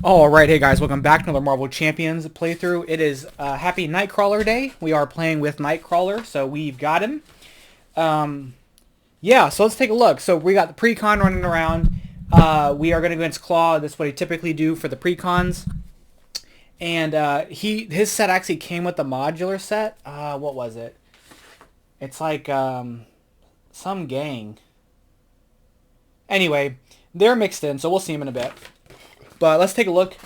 Alright, hey guys, welcome back to another Marvel Champions playthrough. It is happy Nightcrawler day. We are playing with Nightcrawler, so we've got him. Yeah, so let's take a look. So we got the Precon running around. We are going to go against Claw. That's what he typically do for the Precons. And his set actually came with the modular set. What was it? It's like some gang. Anyway, they're mixed in, so we'll see him in a bit. But let's take a look.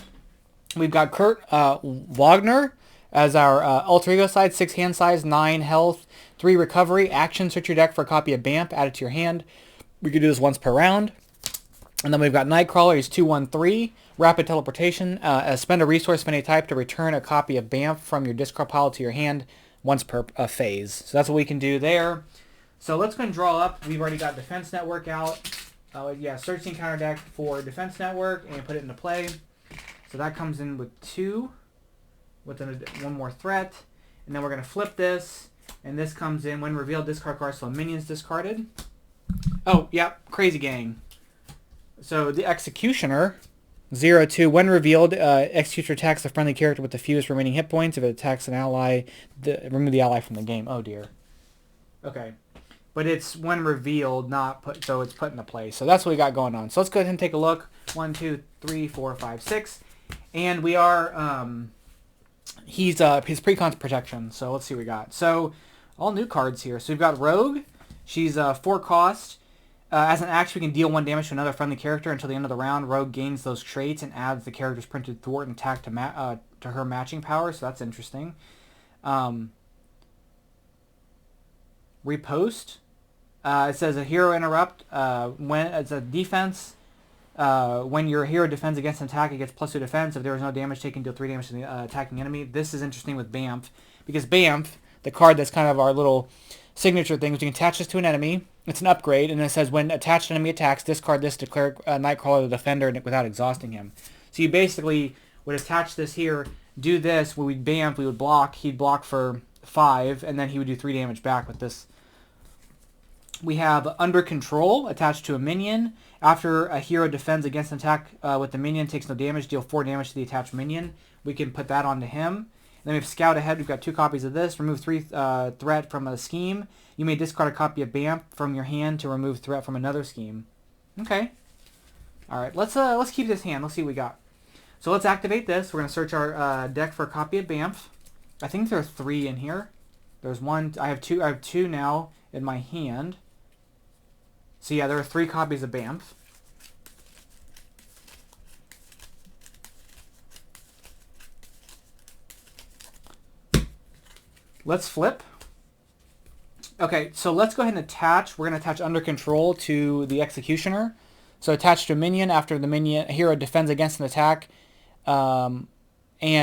We've got Kurt Wagner as our alter ego side. 6 hand size, 9 health, 3 recovery. Action, search your deck for a copy of BAMF. Add it to your hand. We can do this once per round. And then we've got Nightcrawler. He's 2/1/3. Rapid teleportation. Spend a resource of any type to return a copy of BAMF from your discard pile to your hand once per phase. So that's what we can do there. So let's go and draw up. We've already got Defense Network out. Yeah, search the encounter deck for Defense Network and put it into play. So that comes in with 2, with one more threat. And then we're going to flip this, and this comes in when revealed, discard card, so minions discarded. Oh, yep, Crazy Gang. So the Executioner, 0/2, when revealed, Executioner attacks a friendly character with the fewest remaining hit points. If it attacks an ally, remove the ally from the game. Oh dear. Okay. But it's when revealed, not put, so it's put into play. So that's what we got going on. So let's go ahead and take a look. 1, 2, 3, 4, 5, 6. And we are, his Precon's protection. So let's see what we got. So all new cards here. So we've got Rogue. She's 4 cost. As an action, we can deal 1 damage to another friendly character until the end of the round. Rogue gains those traits and adds the character's printed thwart and attack to her matching power. So that's interesting. Repost. It says a hero interrupt. When it's a defense, when your hero defends against an attack, it gets +2 defense. If there is no damage taken, deal 3 damage to the attacking enemy. This is interesting with BAMF because BAMF, the card that's kind of our little signature thing, is you can attach this to an enemy. It's an upgrade, and it says when attached enemy attacks, discard this, declare Nightcrawler the defender without exhausting him. So you basically would attach this here, do this. When we BAMF, we would block. He'd block for 5, and then he would do 3 damage back with this. We have Under Control attached to a minion. After a hero defends against an attack with the minion, takes no damage, deal 4 damage to the attached minion. We can put that onto him. And then we have Scout Ahead. We've got 2 copies of this. Remove 3 threat from a scheme. You may discard a copy of BAMF from your hand to remove threat from another scheme. Okay. All right. Let's keep this hand. Let's see what we got. So let's activate this. We're gonna search our deck for a copy of BAMF. I think there are 3 in here. There's 1. I have 2. I have 2 now in my hand. So yeah, there are 3 copies of BAMF. Let's flip. Okay, so let's go ahead and attach. We're going to attach Under Control to the Executioner. So attach to a minion after the hero defends against an attack and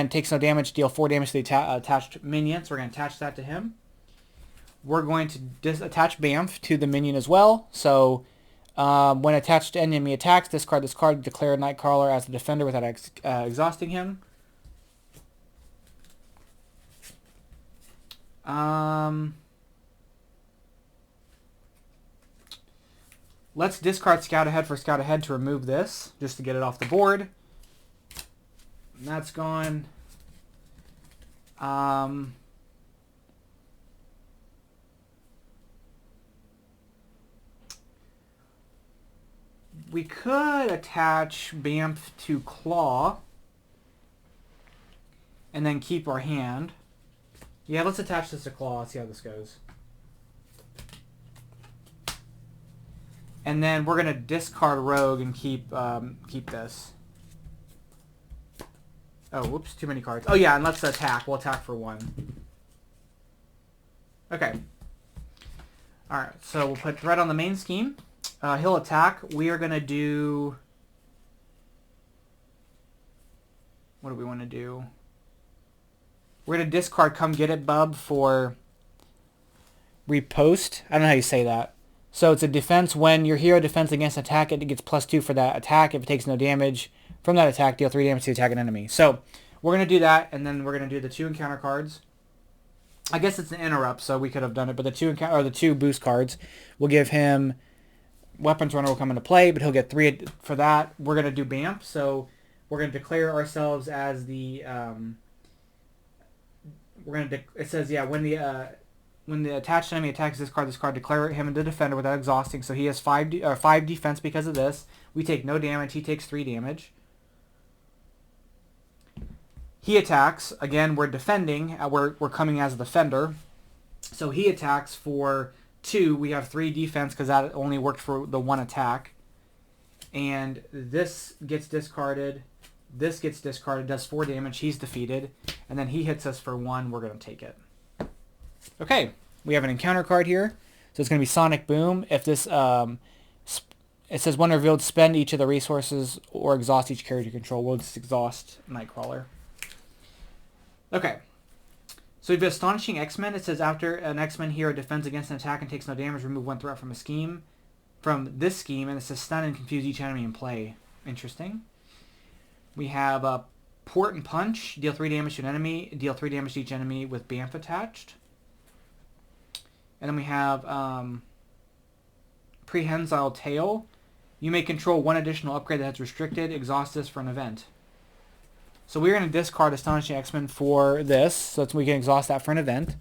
takes no damage, deal 4 damage to the attached minion. So we're going to attach that to him. We're going to attach BAMF to the minion as well. So when attached to enemy attacks, discard this card, declare Nightcrawler as the defender without exhausting him. Let's discard Scout Ahead for Scout Ahead to remove this, just to get it off the board. And that's gone. We could attach BAMF to Claw and then keep our hand. Yeah, let's attach this to Claw. Let's see how this goes. And then we're gonna discard Rogue and keep this. Oh, whoops! Too many cards. Oh yeah, and let's attack. We'll attack for 1. Okay. All right. So we'll put threat on the main scheme. He'll attack. We are gonna do. What do we want to do? We're gonna discard Come Get It Bub for repost. I don't know how you say that. So it's a defense. When your hero defends against an attack, it gets +2 for that attack. If it takes no damage from that attack, deal 3 damage to the attacking enemy. So we're going to do that, and then we're going to do the 2 encounter cards. I guess it's an interrupt, so we could have done it, but the 2 boost cards will give him Weapons Runner will come into play, but he'll get 3 for that. We're going to do BAMF, so we're going to declare ourselves as the it says, yeah, when the attached enemy attacks this card, declare him the defender without exhausting. So he has 5 defense because of this. We take no damage. He takes 3 damage. He attacks. Again, we're defending. We're coming as a defender. So he attacks for 2. We have 3 defense because that only worked for the 1 attack. And this gets discarded. This gets discarded. Does 4 damage. He's defeated. And then he hits us for 1. We're going to take it. Okay. We have an encounter card here. So it's going to be Sonic Boom. If this... it says when revealed, spend each of the resources or exhaust each character you control. We'll just exhaust Nightcrawler. Okay. So we have Astonishing X-Men. It says after an X-Men hero defends against an attack and takes no damage, remove 1 threat from this scheme, and it says stun and confuse each enemy in play. Interesting. We have Port and Punch. Deal 3 damage to an enemy. Deal 3 damage to each enemy with Bamf attached. And then we have Prehensile Tail. You may control 1 additional upgrade that's restricted. Exhaust this for an event. So we're going to discard Astonishing X-Men for this, so that we can exhaust that for an event.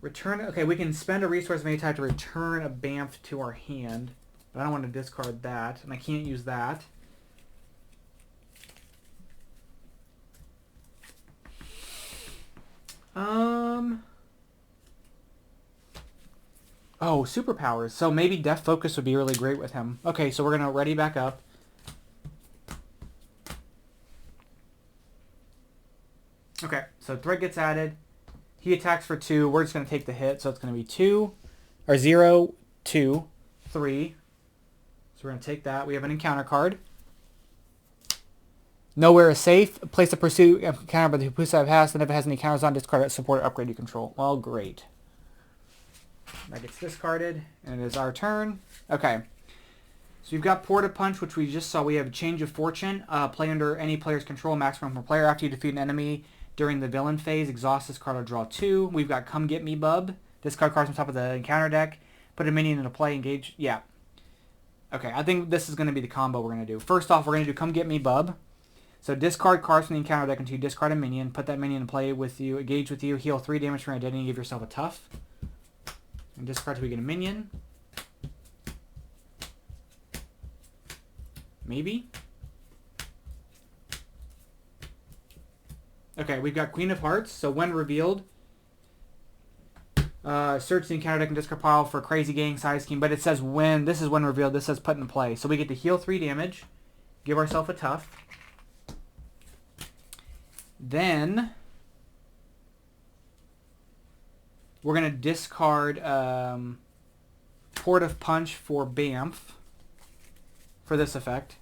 Return. Okay, we can spend a resource of any type to return a Bamf to our hand, but I don't want to discard that, and I can't use that. Oh, superpowers. So maybe Death Focus would be really great with him. Okay, so we're going to ready back up. Okay, so threat gets added. He attacks for 2. We're just going to take the hit, so it's going to be 2, or 0, 2, 3. So we're going to take that. We have an encounter card. Nowhere is safe. Place a pursuit encounter by the Pusa has, and if it has any counters on, discard it, support or upgrade you control. Well, great. That gets discarded, and it is our turn. Okay. So we've got Port of Punch, which we just saw. We have a Change of Fortune. Play under any player's control, maximum per player. After you defeat an enemy during the villain phase, exhaust this card or draw 2. We've got Come Get Me Bub. Discard cards on top of the encounter deck. Put a minion into play, engage. Yeah. Okay, I think this is going to be the combo we're going to do. First off, we're going to do Come Get Me Bub. So discard cards from the encounter deck until you discard a minion. Put that minion in play with you, engage with you, heal 3 damage from your identity, and give yourself a tough. And discard till we get a minion. Maybe. Okay, we've got Queen of Hearts. So when revealed, search the encounter deck and discard pile for Crazy Gang size scheme. But it says when. This is when revealed. This says put in play. So we get to heal 3 damage. Give ourselves a tough. Then we're going to discard Port of Punch for Bamf for this effect.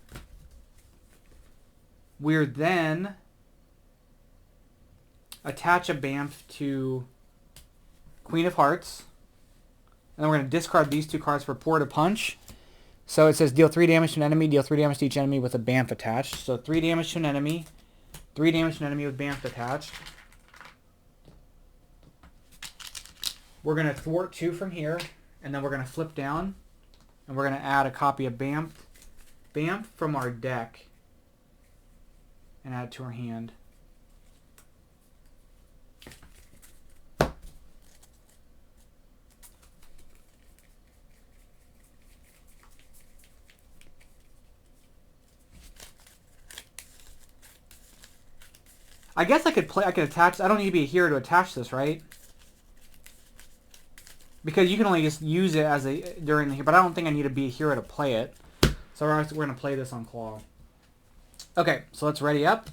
We're then attach a Bamf to Queen of Hearts. And then we're going to discard these 2 cards for Port of Punch. So it says deal 3 damage to an enemy, deal 3 damage to each enemy with a Bamf attached. So 3 damage to an enemy, 3 damage to an enemy with Bamf attached. We're going to thwart 2 from here, and then we're going to flip down, and we're going to add a copy of Bamf from our deck and add it to our hand. I guess I could attach. I don't need to be a hero to attach this, right? Because you can only just use it as during the, but I don't think I need to be a hero to play it. So we're going to play this on Claw. Okay, so let's ready up.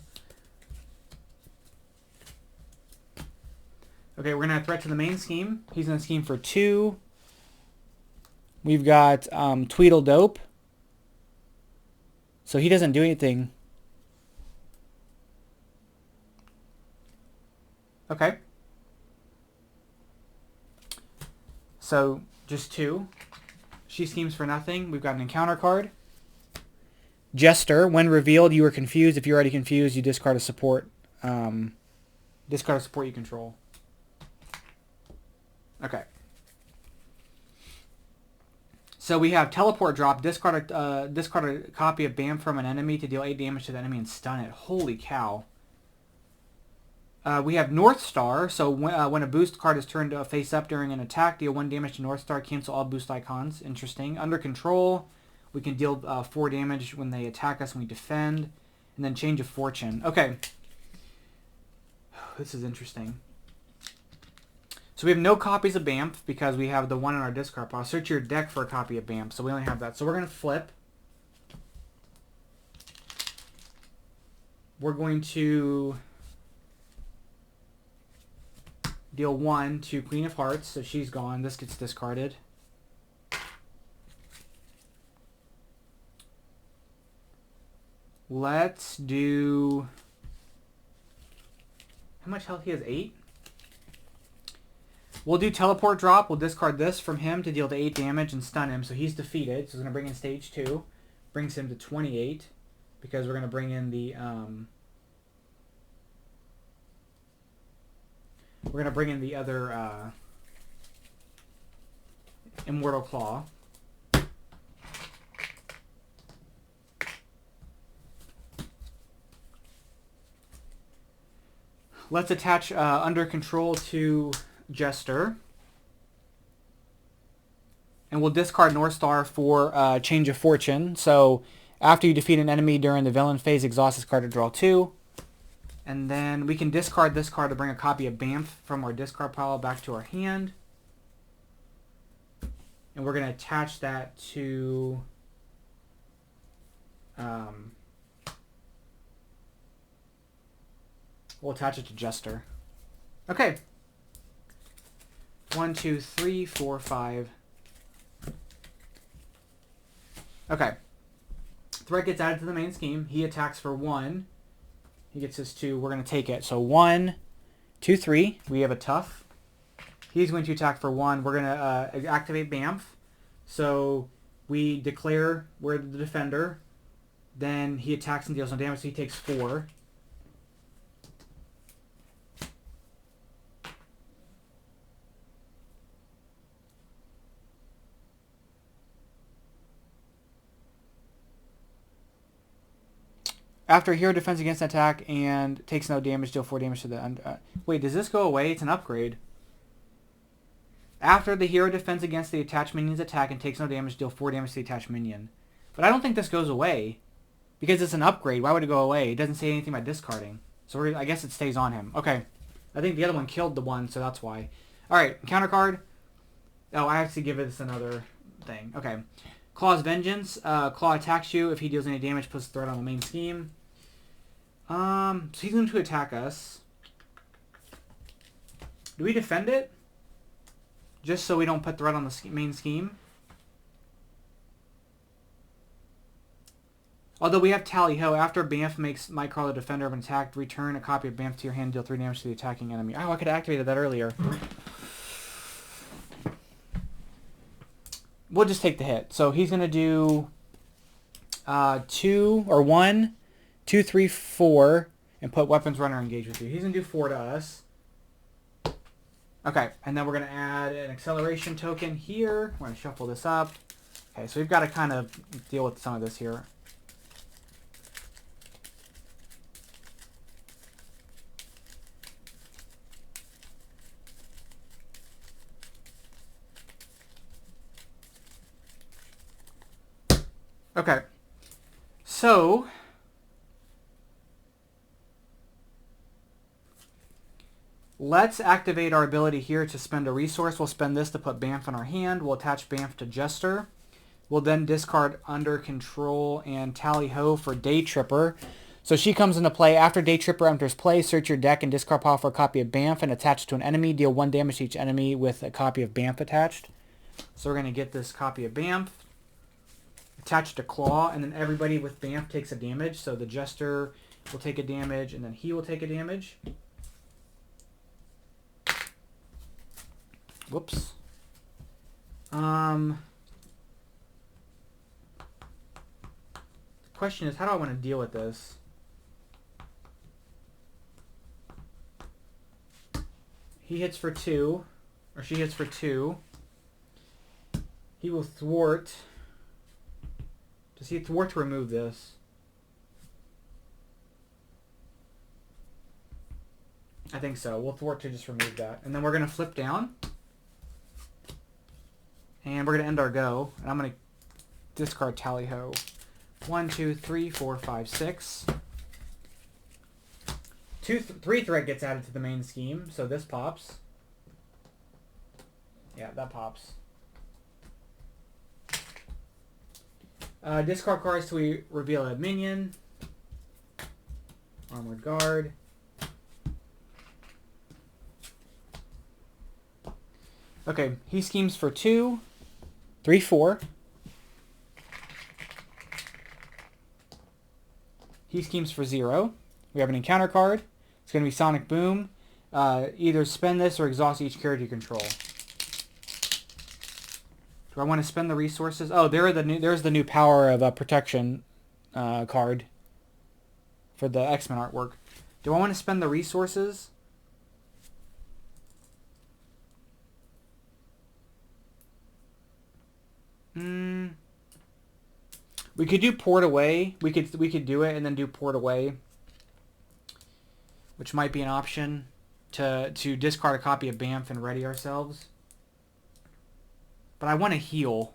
Okay, we're going to have threat to the main scheme. He's going to scheme for 2. We've got Tweedledope. So he doesn't do anything. Okay. So just 2. She schemes for nothing. We've got an encounter card. Jester. When revealed, you are confused. If you're already confused, you discard a support. Discard a support you control. Okay. So we have teleport drop. Discard a copy of Bam from an enemy to deal 8 damage to the enemy and stun it. Holy cow. We have North Star. So when a boost card is turned face up during an attack, deal 1 damage to North Star. Cancel all boost icons. Interesting. Under control, we can deal 4 damage when they attack us when we defend. And then change of fortune. Okay. This is interesting. So we have no copies of BAMF because we have the one in our discard pile. Search your deck for a copy of BAMF. So we only have that. So we're going to flip. We're going to deal 1 to Queen of Hearts. So she's gone. This gets discarded. Let's do... How much health he has? 8? We'll do teleport drop. We'll discard this from him to deal the 8 damage and stun him. So he's defeated. So we're going to bring in stage 2. Brings him to 28. Because we're going to bring in the... we're going to bring in the other Immortal Claw. Let's attach Under Control to Jester. And we'll discard North Star for Change of Fortune. So after you defeat an enemy during the villain phase, exhaust this card to draw 2. And then we can discard this card to bring a copy of BAMF from our discard pile back to our hand. And we're going to attach that to... we'll attach it to Jester. Okay. 1, 2, 3, 4, 5. Okay. Threat gets added to the main scheme. He attacks for 1. He gets his 2. We're going to take it. So 1, 2, 3. We have a tough. He's going to attack for 1. We're going to activate BAMF. So we declare we're the defender. Then he attacks and deals no damage. So he takes 4. After a hero defends against an attack and takes no damage, deal 4 damage to the... wait, does this go away? It's an upgrade. After the hero defends against the attached minion's attack and takes no damage, deal 4 damage to the attached minion. But I don't think this goes away. Because it's an upgrade. Why would it go away? It doesn't say anything about discarding. So I guess it stays on him. Okay. I think the other one killed the one, so that's why. Alright, counter card. Oh, I have to give this another thing. Okay. Claw's Vengeance. Claw attacks you. If he deals any damage, puts the threat on the main scheme. So he's going to attack us. Do we defend it? Just so we don't put threat on the main scheme? Although we have Tally Ho. After BAMF makes Nightcrawler defender of an attack, return a copy of BAMF to your hand, deal 3 damage to the attacking enemy. Oh, I could have activated that earlier. We'll just take the hit. So he's going to do 2 or 1, 2, 3, 4, and put Weapons Runner engage with you. He's going to do 4 to us. Okay, and then we're going to add an acceleration token here. We're going to shuffle this up. Okay, so we've got to kind of deal with some of this here. Okay, so let's activate our ability here to spend a resource. We'll spend this to put BAMF in our hand. We'll attach BAMF to Jester. We'll then discard Under Control and Tally Ho for Day Tripper. So she comes into play. After Day Tripper enters play, search your deck and discard pile for a copy of BAMF and attach it to an enemy. Deal 1 damage to each enemy with a copy of BAMF attached. So we're going to get this copy of BAMF. Attach it to Claw, and then everybody with BAMF takes a damage. So the Jester will take a damage, and then he will take a damage. Whoops. The question is, how do I want to deal with this? He hits for 2, or she hits for 2. He will thwart. Does he thwart to remove this? I think so. We'll thwart to just remove that. And then we're going to flip down. And we're going to end our go. And I'm going to discard Tally-Ho. 1, 2, 3, 4, 5, 6. 3 threat gets added to the main scheme. So this pops. Yeah, that pops. Discard cards till we reveal a minion. Armored Guard. Okay, he schemes for 2, 3, 4. He schemes for 0. We have an encounter card. It's going to be Sonic Boom. Either spend this or exhaust each character you control. Do I want to spend the resources? Oh, there's the new Power of Protection card for the X-Men artwork. Do I want to spend the resources? We could do Port Away. We could do it and then do Port Away, which might be an option to discard a copy of Banff and ready ourselves. But I want to heal.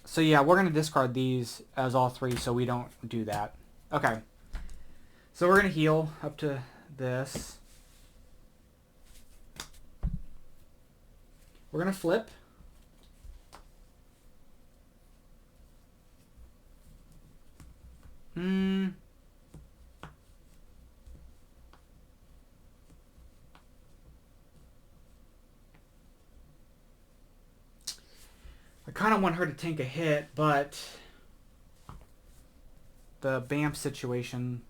So yeah, we're going to discard these as all 3 so we don't do that. Okay. So we're going to heal up to this. We're going to flip. I kind of want her to tank a hit, but the Banff situation.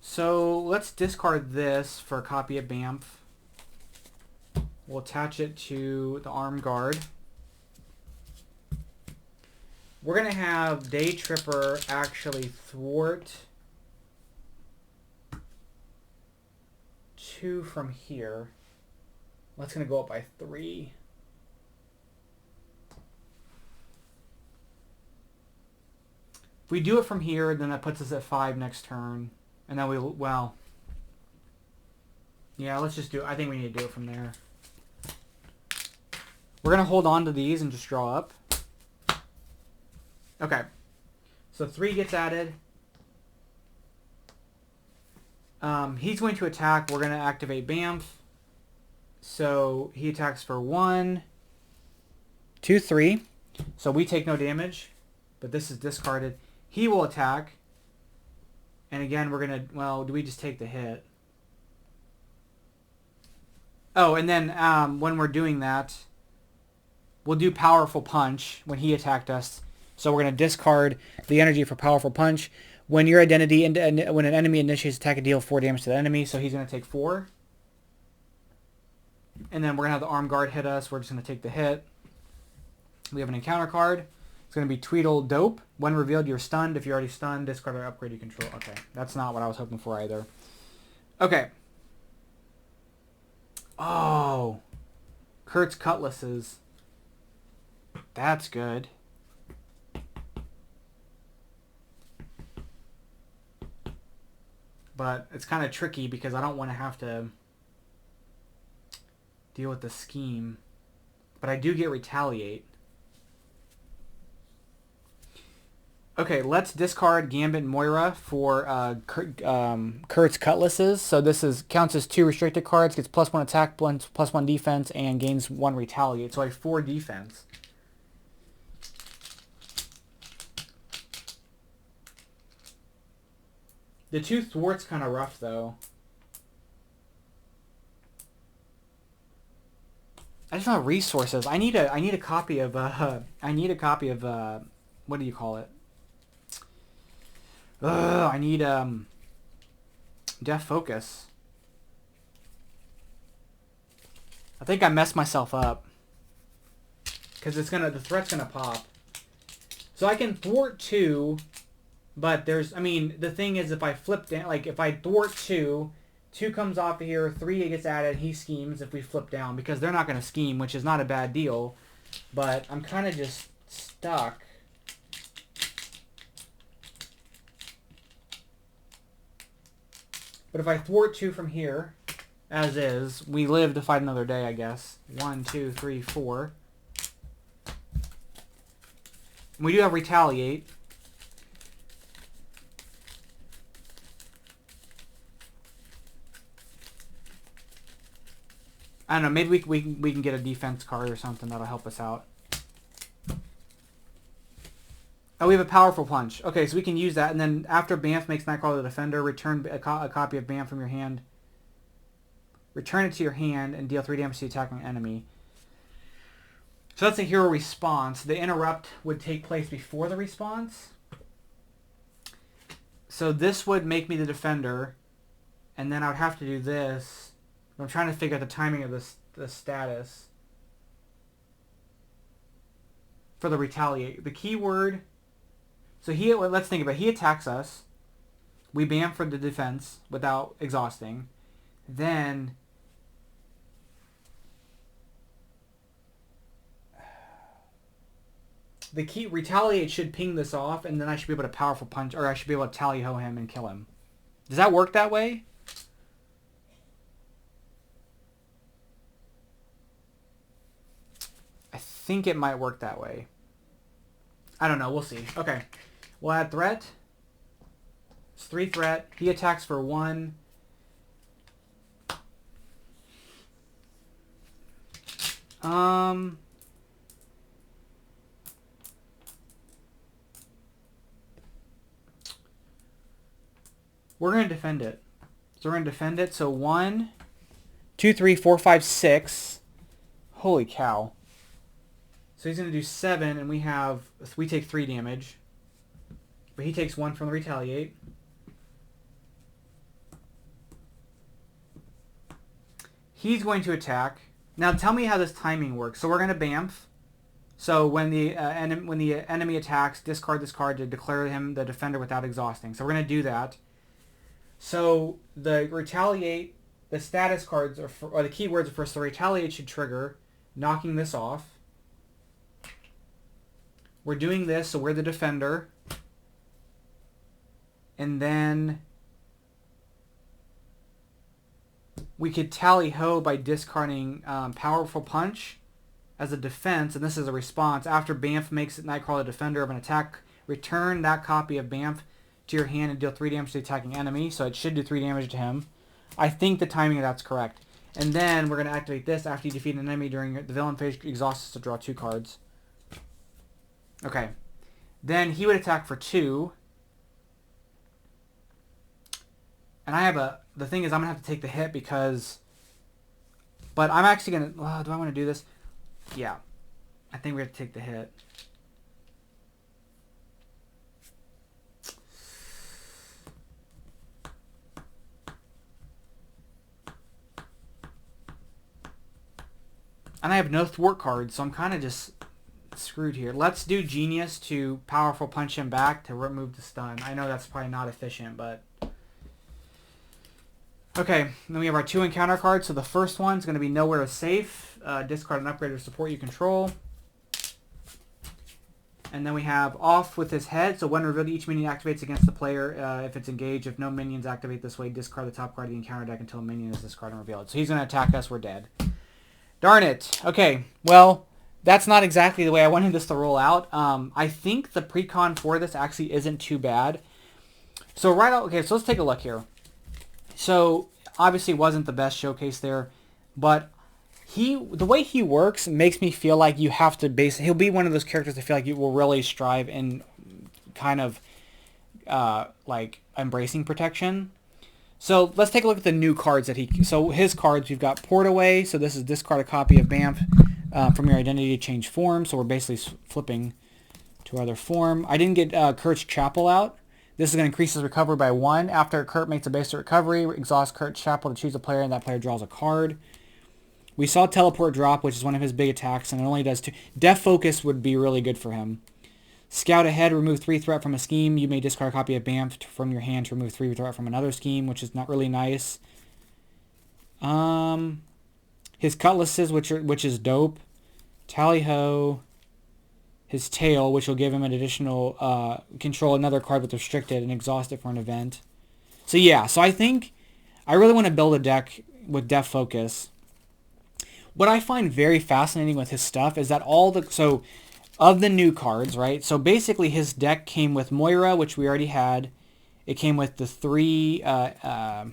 So let's discard this for a copy of Banff. We'll attach it to the Armed Guard. We're going to have Day Tripper actually thwart 2 from here. That's going to go up by 3. If we do it from here, then that puts us at 5 next turn. And then well. Yeah, let's just do it. I think we need to do it from there. We're going to hold on to these and just draw up. Okay. So 3 gets added. He's going to attack. We're going to activate Banff. So he attacks for 1, 2, 3. So we take no damage. But this is discarded. He will attack. And again, we're going to... Well, do we just take the hit? Oh, and then when we're doing that, we'll do Powerful Punch when he attacked us. So we're going to discard the energy for Powerful Punch. When your identity, when an enemy initiates attack, deal 4 damage to the enemy. So he's going to take 4. And then we're going to have the Armed Guard hit us. We're just going to take the hit. We have an encounter card. It's going to be Tweedledope. When revealed, you're stunned. If you're already stunned, discard or upgrade you control. Okay, that's not what I was hoping for either. Okay. Oh. Kurt's Cutlasses. That's good. But it's kind of tricky because I don't want to have to deal with the scheme. But I do get Retaliate. Okay, let's discard Gambit and Moira for Kurt's Cutlasses. So this counts as 2 restricted cards, gets +1 attack, +1 defense, and gains 1 Retaliate. So I have 4 defense. The 2 thwart's kind of rough though. I just want resources. I need a copy of what do you call it? I need Death Focus. I think I messed myself up because the threat's gonna pop. So I can thwart 2, but the thing is, if I flip down, like if I thwart 2, 2 comes off of here. 3 gets added. He schemes if we flip down because they're not going to scheme, which is not a bad deal. But I'm kind of just stuck. But if I thwart 2 from here, as is, we live to fight another day, I guess. 1, 2, 3, 4. We do have retaliate. I don't know, maybe we can get a defense card or something that'll help us out. Oh, we have a powerful punch. Okay, so we can use that, and then after Bamf makes Nightcrawler the defender, return a copy of Bamf from your hand. Return it to your hand and deal 3 damage to the attacking enemy. So that's a hero response. The interrupt would take place before the response. So this would make me the defender, and then I would have to do this. I'm trying to figure out the timing of the status for the retaliate. The keyword. So let's think about it. He attacks us. We bam for the defense without exhausting. Then the key retaliate should ping this off, and then I should be able to powerful punch, or I should be able to tally-ho him and kill him. Does that work that way? I think it might work that way. I don't know. We'll see. Okay. We'll add threat. It's 3 threat. He attacks for 1. We're going to defend it. So we're going to defend it. So 1, 2, 3, 4, 5, 6. Holy cow. So he's going to do 7, and we take 3 damage. But he takes 1 from the retaliate. He's going to attack. Now tell me how this timing works. So we're going to Bamf. So when the enemy attacks, discard this card to declare him the defender without exhausting. So we're going to do that. So the retaliate, the status cards, or the keywords are first. The retaliate should trigger, knocking this off. We're doing this, so we're the defender. And then we could tally-ho by discarding Powerful Punch as a defense, and this is a response. After Bamf makes Nightcrawler the defender of an attack, return that copy of Bamf to your hand and deal 3 damage to the attacking enemy, so it should do 3 damage to him. I think the timing of that's correct. And then we're going to activate this after you defeat an enemy during the villain phase, exhausts to draw 2 cards. Okay. Then he would attack for 2. And I have the thing is I'm going to have to take the hit because... But I'm actually going to... do I want to do this? Yeah. I think we have to take the hit. And I have no thwart cards, so I'm kind of just screwed here. Let's do Genius to powerful punch him back to remove the stun. I know that's probably not efficient, but... Okay, then we have our 2 encounter cards. So the first one's going to be Nowhere is Safe. Discard an upgrade or support you control. And then we have Off with his head. So when revealed, each minion activates against the player if it's engaged. If no minions activate this way, discard the top card of the encounter deck until a minion is discarded and revealed. So he's going to attack us. We're dead. Darn it. Okay, well, that's not exactly the way I wanted this to roll out. I think the pre-con for this actually isn't too bad. So okay, so let's take a look here. So obviously wasn't the best showcase there, but the way he works makes me feel like you have to he'll be one of those characters I feel like you will really strive in kind of like embracing protection. So let's take a look at the new cards that so his cards, we've got Port Away. So this is discard a copy of Bamf from your identity to change form. So we're basically flipping to other form. I didn't get Kurt's Chapel out. This is going to increase his recovery by 1. After Kurt makes a basic recovery, exhaust Kurt's Chapel to choose a player, and that player draws a card. We saw Teleport drop, which is one of his big attacks, and it only does 2. Death Focus would be really good for him. Scout Ahead, remove 3 threat from a scheme. You may discard a copy of Bamf from your hand to remove 3 threat from another scheme, which is not really nice. His cutlasses, which is dope. Tally-ho. His tail, which will give him an additional control another card with restricted and exhaust it for an event. So yeah, so I think I really want to build a deck with Def Focus. What I find very fascinating with his stuff is that of the new cards, right? So basically his deck came with Moira, which we already had. It came with the three, it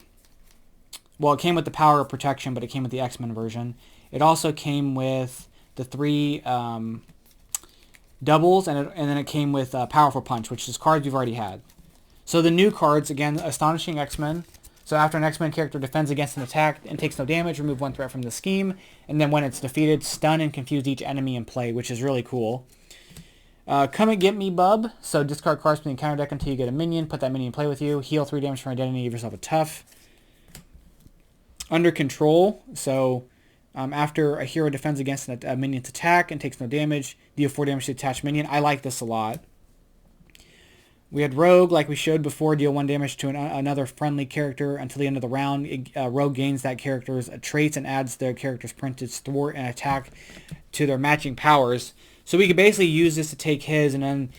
came with the Power of Protection, but it came with the X-Men version. It also came with the three doubles, and then it came with Powerful Punch, which is cards you've already had. So the new cards, again, Astonishing X-Men. So after an X-Men character defends against an attack and takes no damage, remove one threat from the scheme. And then when it's defeated, stun and confuse each enemy in play, which is really cool. Come and Get Me, Bub. So discard cards from the encounter deck until you get a minion. Put that minion in play with you. Heal 3 damage from identity. Give yourself a tough. Under Control. So after a hero defends against a minion's attack and takes no damage, deal 4 damage to the attached minion. I like this a lot. We had Rogue, like we showed before, deal 1 damage to another friendly character until the end of the round. Rogue gains that character's traits and adds their character's printed thwart and attack to their matching powers. So we could basically use this to take his, and then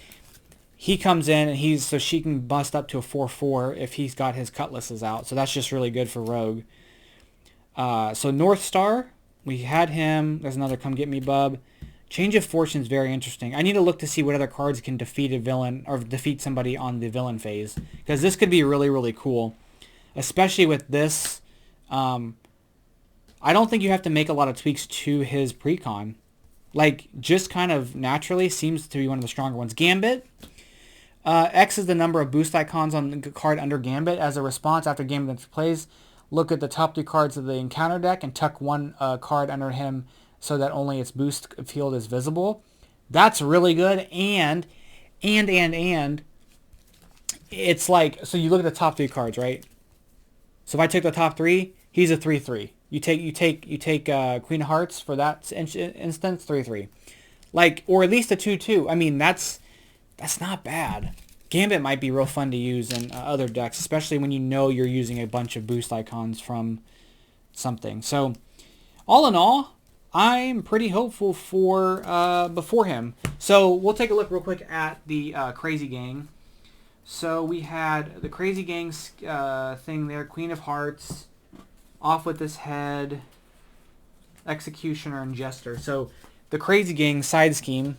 he comes in and so she can bust up to a 4/4 if he's got his cutlasses out. So that's just really good for Rogue. So North Star, we had him. There's another Come Get Me, Bub. Change of Fortune is very interesting. I need to look to see what other cards can defeat a villain or defeat somebody on the villain phase, because this could be really, really cool, especially with this. I don't think you have to make a lot of tweaks to his precon. Like, just kind of naturally seems to be one of the stronger ones. Gambit. X is the number of boost icons on the card under Gambit. As a response, after Gambit plays, look at the top 3 cards of the encounter deck and tuck one card under him so that only its boost field is visible. That's really good. And it's like, so you look at the top 3 cards, right? So if I take the top 3, he's a 3/3. You take Queen of Hearts for that instance, 3/3. Like, or at least a 2/2. I mean, that's not bad. Gambit might be real fun to use in other decks, especially when you know you're using a bunch of boost icons from something. So, all in all, I'm pretty hopeful for him. So we'll take a look real quick at the Crazy Gang. So we had the Crazy Gang's thing there, Queen of Hearts, off with this head, Executioner, and Jester. So the Crazy Gang side scheme,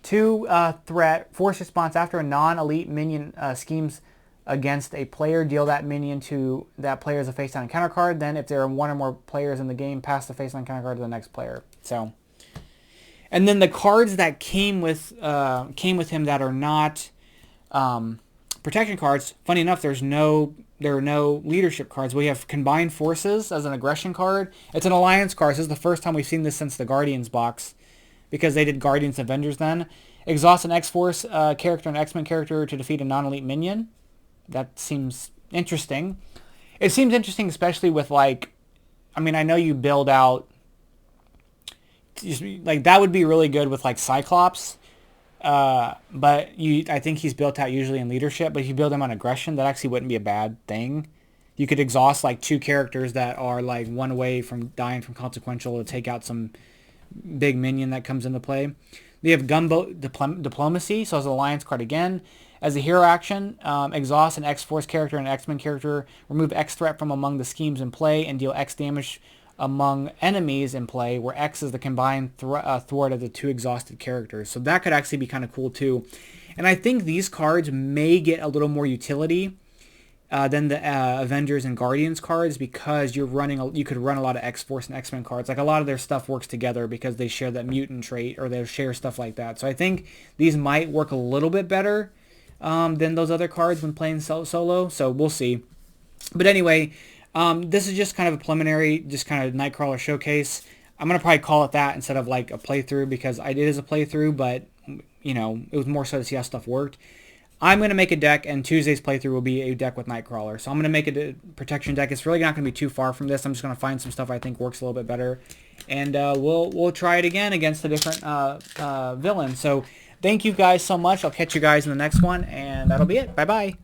2 threat, force response after a non-elite minion schemes against a player, deal that minion to that player as a face-down encounter card. Then if there are 1 or more players in the game, pass the face-down encounter card to the next player. So, and then the cards that came with him that are not protection cards. Funny enough, there are no leadership cards. We have Combined Forces as an aggression card. It's an alliance card. This is the first time we've seen this since the Guardians box, because they did Guardians Avengers then. Exhaust an X-Force character and X-Men character to defeat a non-elite minion. That seems interesting. It seems interesting, especially with, like, I mean, I know you build out, like, that would be really good with, like, Cyclops. But I think he's built out usually in leadership, but if you build him on aggression, that actually wouldn't be a bad thing. You could exhaust, like, 2 characters that are, like, 1 away from dying from consequential to take out some big minion that comes into play. We have Gunboat Diplomacy, so as an alliance card again. As a hero action, exhaust an X-Force character and an X-Men character, remove X threat from among the schemes in play, and deal X damage among enemies in play, where X is the combined thwart of the 2 exhausted characters. So that could actually be kind of cool too. And I think these cards may get a little more utility than the Avengers and Guardians cards, because you could run a lot of X-Force and X-Men cards. Like, a lot of their stuff works together because they share that mutant trait, or they share stuff like that. So I think these might work a little bit better than those other cards when playing solo. So we'll see. But anyway, this is just kind of a preliminary, just kind of Nightcrawler showcase. I'm going to probably call it that instead of like a playthrough, because I did as a playthrough, but, you know, it was more so to see how stuff worked. I'm going to make a deck, and Tuesday's playthrough will be a deck with Nightcrawler. So I'm going to make a protection deck. It's really not going to be too far from this. I'm just going to find some stuff I think works a little bit better. And we'll try it again against a different villain. So thank you guys so much. I'll catch you guys in the next one, and that'll be it. Bye-bye.